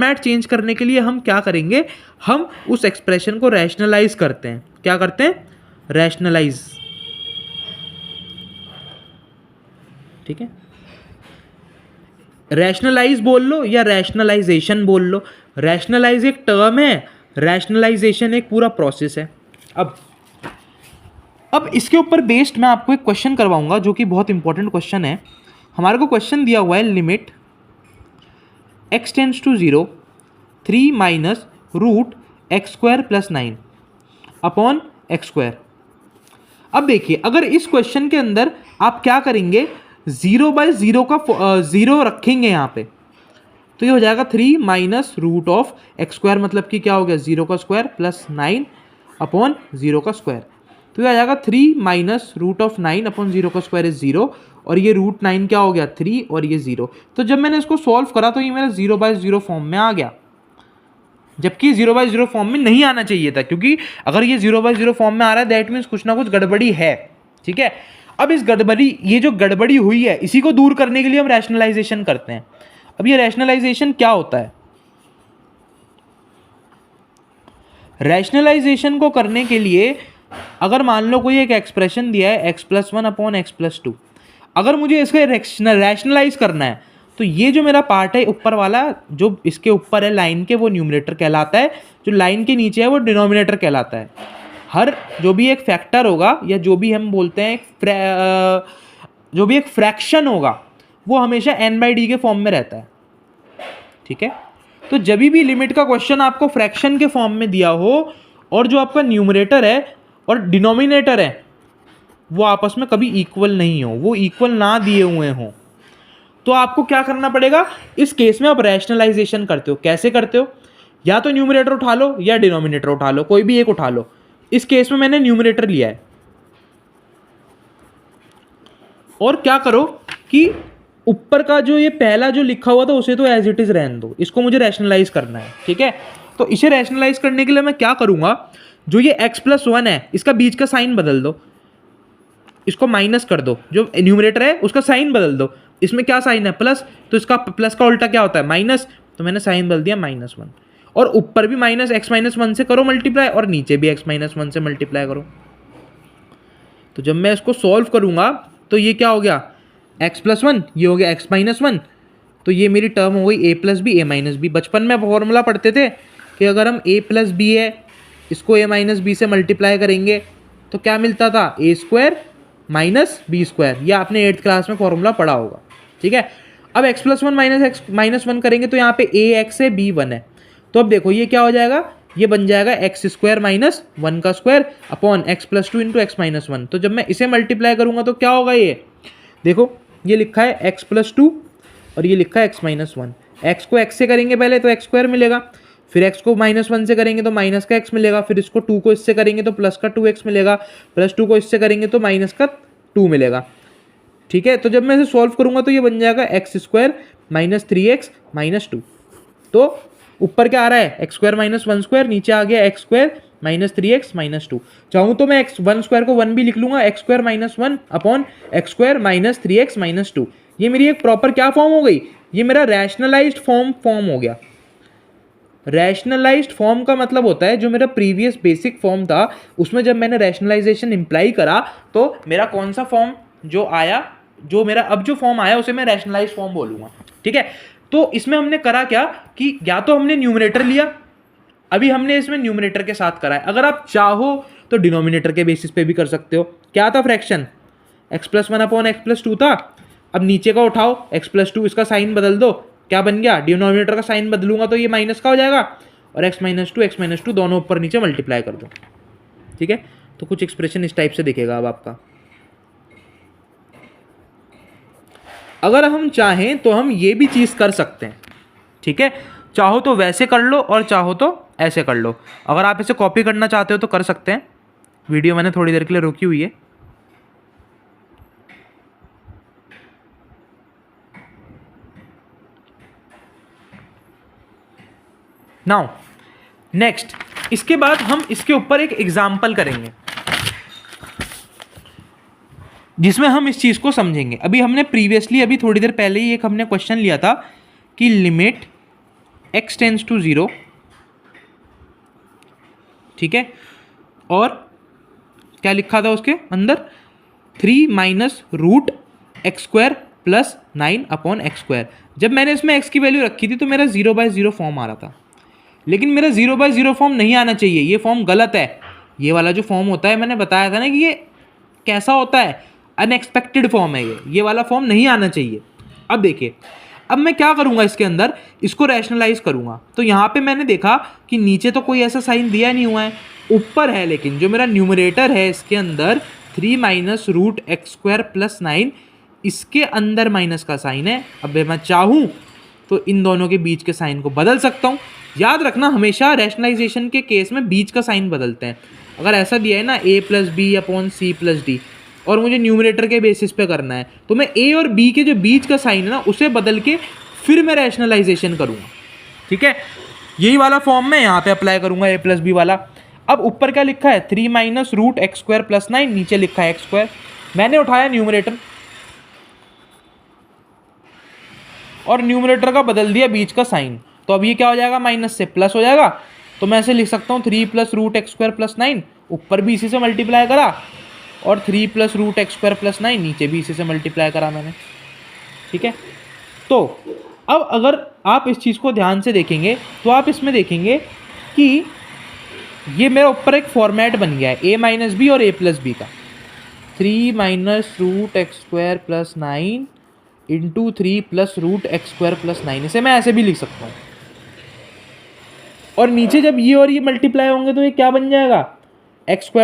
Format change करने के लिए हम क्या करेंगे, हम उस एक्सप्रेशन को रैशनलाइज करते हैं। क्या करते हैं? रैशनलाइज। ठीक है, रैशनलाइज बोल लो या रैशनलाइजेशन बोल लो। रैशनलाइज एक टर्म है, रैशनलाइजेशन एक पूरा प्रोसेस है। अब इसके ऊपर बेस्ड मैं आपको एक क्वेश्चन करवाऊंगा जो कि बहुत इंपॉर्टेंट क्वेश्चन है। हमारे को क्वेश्चन दिया हुआ है limit x tends to 0 3 minus root x square plus 9 upon x square. अब देखिए, अगर इस क्वेश्चन के अंदर आप क्या करेंगे, 0/0 का 0 रखेंगे यहाँ पे, तो ये हो जाएगा 3 minus root of x square, मतलब कि क्या हो गया 0 का स्क्वायर प्लस 9 अपॉन 0 का स्क्वायर। तो ये आ जाएगा 3 माइनस रूट ऑफ 9 अपॉन 0 का स्क्वायर इज 0, और ये रूट 9 क्या हो गया 3 और ये 0। तो जब मैंने इसको सॉल्व करा तो ये मेरा 0/0 फॉर्म में आ गया, जबकि 0/0 फॉर्म में नहीं आना चाहिए था, क्योंकि अगर ये 0/0 फॉर्म में आ रहा है दैट मीन्स कुछ ना कुछ गड़बड़ी है। ठीक है, अब इस गड़बड़ी, ये जो गड़बड़ी हुई है इसी को दूर करने के लिए हम रैशनलाइजेशन करते हैं। अब ये रैशनलाइजेशन क्या होता है? रैशनलाइजेशन को करने के लिए अगर मान लो कोई एक एक्सप्रेशन दिया है x+1 अपॉन x+2, अगर मुझे इसका रैशनलाइज करना है तो ये जो मेरा पार्ट है ऊपर वाला, जो इसके ऊपर है लाइन के, वो न्यूमरेटर कहलाता है, जो लाइन के नीचे है वो डिनोमिनेटर कहलाता है। हर जो भी एक फैक्टर होगा या जो भी हम बोलते हैं जो भी एक फ्रैक्शन होगा वो हमेशा n/d के फॉर्म में रहता है। ठीक है, तो जब भी लिमिट का क्वेश्चन आपको फ्रैक्शन के फॉर्म में दिया हो और जो आपका न्यूमरेटर है और डिनोमिनेटर है वो आपस में कभी इक्वल नहीं हो, वो इक्वल ना दिए हुए हों, तो आपको क्या करना पड़ेगा, इस केस में आप रैशनलाइजेशन करते हो। कैसे करते हो? या तो न्यूमरेटर उठा लो या डिनोमिनेटर उठा लो, कोई भी एक उठा लो। इस केस में मैंने न्यूमरेटर लिया है, और क्या करो कि ऊपर का जो ये पहला जो लिखा हुआ था उसे तो एज इट इज रहने दो, इसको मुझे रैशनलाइज करना है। ठीक है, तो इसे रैशनलाइज करने के लिए मैं क्या करूंगा, जो ये x+1 है इसका बीच का साइन बदल दो, इसको माइनस कर दो, जो न्यूमरेटर है उसका साइन बदल दो। इसमें क्या साइन है? प्लस, तो इसका प्लस का उल्टा क्या होता है? माइनस। तो मैंने साइन बदल दिया -1, और ऊपर भी -x-1 से करो मल्टीप्लाई, और नीचे भी x-1 से मल्टीप्लाई करो। तो जब मैं इसको सॉल्व करूंगा तो ये क्या हो गया, x+1, ये हो गया x-1, तो ये मेरी टर्म हो गई a+b a-b। बचपन में फॉर्मूला पढ़ते थे कि अगर हम a+b है इसको a-b से मल्टीप्लाई करेंगे तो क्या मिलता था, a² - b²। ये आपने 8th क्लास में फॉर्मूला पढ़ा होगा। ठीक है, अब x+1 - x-1 करेंगे तो यहाँ पे ax है b1 है, तो अब देखो ये क्या हो जाएगा, ये बन जाएगा x² - 1 का square upon x+2 into x-1। तो जब मैं इसे मल्टीप्लाई करूंगा तो क्या होगा, ये देखो ये लिखा है x+2 और ये लिखा है x-1। x को x से करेंगे पहले तो x² मिलेगा, फिर x को -1 से करेंगे तो माइनस का x मिलेगा, फिर इसको 2 को इससे करेंगे तो प्लस का 2x मिलेगा, +2 को इससे करेंगे तो माइनस का 2 मिलेगा। ठीक है, तो जब मैं इसे सॉल्व करूंगा तो ये बन जाएगा x² - 3x - 2। तो ऊपर क्या आ रहा है, x² - 1², नीचे आ गया x² - 3x - 2। चाहूँ तो मैं x1² को 1 भी लिख लूंगा, x² - 1 अपॉन x² - 3x - 2। ये मेरी एक प्रॉपर क्या फॉर्म हो गई, ये मेरा रैशनलाइज्ड फॉर्म हो गया। रैशनलाइज्ड फॉर्म का मतलब होता है जो मेरा प्रीवियस बेसिक फॉर्म था उसमें जब मैंने रैशनलाइजेशन इम्प्लाई करा तो मेरा कौन सा फॉर्म जो आया, जो मेरा अब जो फॉर्म आया उसे मैं रैशनलाइज्ड फॉर्म बोलूँगा। ठीक है, तो इसमें हमने करा क्या कि या तो हमने न्यूमरेटर लिया, अभी हमने इसमें न्यूमरेटर के साथ करा है, अगर आप चाहो तो डिनोमिनेटर के बेसिस पे भी कर सकते हो। क्या था फ्रैक्शन, x+1 अपॉन x+2 था, अब नीचे का उठाओ x+2, इसका साइन बदल दो, क्या बन गया, डिनोमिनेटर का साइन बदलूंगा तो ये माइनस का हो जाएगा, और x-2 दोनों ऊपर नीचे मल्टीप्लाई कर दो। ठीक है, तो कुछ एक्सप्रेशन इस टाइप से दिखेगा अब आपका। अगर हम चाहें तो हम ये भी चीज़ कर सकते हैं। ठीक है, चाहो तो वैसे कर लो और चाहो तो ऐसे कर लो। अगर आप इसे कॉपी करना चाहते हो तो कर सकते हैं, वीडियो मैंने थोड़ी देर के लिए रोकी हुई है। नाउ नेक्स्ट, इसके बाद हम इसके ऊपर एक एग्जाम्पल करेंगे जिसमें हम इस चीज़ को समझेंगे। अभी हमने प्रीवियसली, अभी थोड़ी देर पहले ही एक हमने क्वेश्चन लिया था कि लिमिट x टेंस टू 0, ठीक है, और क्या लिखा था उसके अंदर 3 minus root x square plus 9 upon x square. जब मैंने इसमें x की वैल्यू रखी थी तो मेरा 0/0 फॉर्म आ रहा था, लेकिन मेरा 0/0 फॉर्म नहीं आना चाहिए, ये फॉर्म गलत है। ये वाला जो फॉर्म होता है, मैंने बताया था ना कि ये कैसा होता है, अनएक्सपेक्टेड फॉर्म है ये वाला फॉर्म नहीं आना चाहिए। अब देखिए, अब मैं क्या करूँगा, इसके अंदर इसको रैशनलाइज करूँगा। तो यहाँ पे मैंने देखा कि नीचे तो कोई ऐसा साइन दिया नहीं हुआ है, ऊपर है, लेकिन जो मेरा न्यूमरेटर है इसके अंदर 3 minus root x square plus 9, इसके अंदर माइनस का साइन है। अब मैं चाहूँ तो इन दोनों के बीच के साइन को बदल सकता हूँ। याद रखना, हमेशा रैशनलाइजेशन के केस में बीच का साइन बदलते हैं। अगर ऐसा दिया है ना a plus B upon C plus D, और मुझे न्यूमरेटर के बेसिस पे करना है, तो मैं a और b के जो बीच का साइन है ना उसे बदल के फिर मैं रैशनलाइजेशन करूँगा, ठीक है। यही वाला फॉर्म मैं यहाँ पे अप्लाई करूँगा, a प्लस बी वाला। अब ऊपर क्या लिखा है, 3 minus root x square plus 9, नीचे लिखा है एक्स स्क्वायर। मैंने उठाया न्यूमरेटर और न्यूमरेटर का बदल दिया बीच का साइन, तो अब ये क्या हो जाएगा, माइनस से प्लस हो जाएगा। तो मैं ऐसे लिख सकता हूँ 3 plus root x square plus 9, ऊपर भी इसी से मल्टीप्लाई करा, और 3 plus root x square plus 9 नीचे भी इसी से मल्टीप्लाई करा मैंने, ठीक है। तो अब अगर आप इस चीज़ को ध्यान से देखेंगे तो आप इसमें देखेंगे कि ये मेरा ऊपर एक फॉर्मेट बन गया है a माइनस बी और a प्लस बी का। 3 minus root x square plus 9 into 3 plus root x square plus 9, इसे मैं ऐसे भी लिख सकता हूँ। और नीचे जब ये और ये मल्टीप्लाई होंगे तो ये क्या बन जाएगा, एक्स स्क्वायर